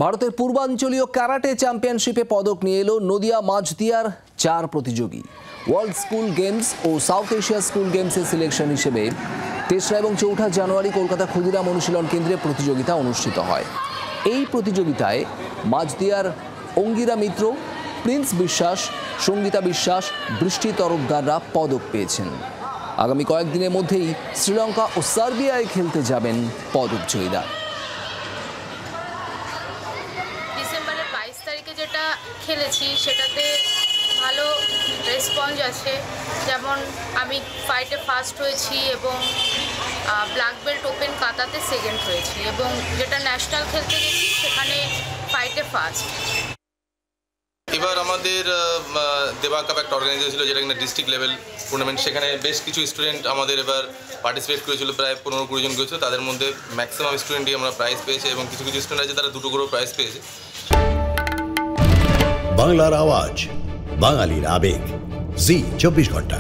ভারতের পূর্বাঞ্চলীয় ক্যারাটে চ্যাম্পিয়নশিপে পদক নিয়ে এলো নদিয়া মাঝদিয়ার 4 প্রতিযোগী। ওয়ার্ল্ড স্কুল গেমস ও সাউথ এশিয়া স্কুল গেমসের সিলেকশন হিসেবে 3রা এবং 4ঠা জানুয়ারি কলকাতা ক্ষুদিরাম অনুশীলন কেন্দ্রে প্রতিযোগিতা অনুষ্ঠিত হয়। এই প্রতিযোগিতায় মাঝদিয়ার অঙ্গিরা মিত্র, প্রিন্স বিশ্বাস, সঙ্গীতা বিশ্বাস, বৃষ্টি তরফদাররা পদক পেয়েছেন। আগামী কয়েকদিনের মধ্যেই শ্রীলঙ্কা ও সার্বিয়ায় খেলতে যাবেন পদক জয়ীরা। ডিসেম্বরের 22 তারিখে যেটা খেলেছি সেটাতে ভালো রেসপন্স আছে। যেমন আমি ফাইটে ফার্স্ট হয়েছি এবং ব্ল্যাক বেল্ট ওপেন কাতাতে সেকেন্ড হয়েছি, এবং যেটা ন্যাশনাল খেলতে গেছি সেখানে ফাইটে ফার্স্ট। এবার আমাদের দেবা কাপ একটা অর্গানাইজ হয়েছিল, যেটা কিনা ডিস্ট্রিক্ট লেভেল টুর্নামেন্ট। সেখানে বেশ কিছু স্টুডেন্ট আমাদের এবার পার্টিসিপেট করেছিল, প্রায় 15-20 জন করেছিল। তাদের মধ্যে ম্যাক্সিমাম স্টুডেন্টই আমরা প্রাইজ পেয়েছি, এবং কিছু কিছু স্টুডেন্ট আছে তারা 2টো করেও প্রাইজ পেয়েছে। বাংলার আওয়াজ, বাঙালির আবেগ, জি 24 ঘন্টা।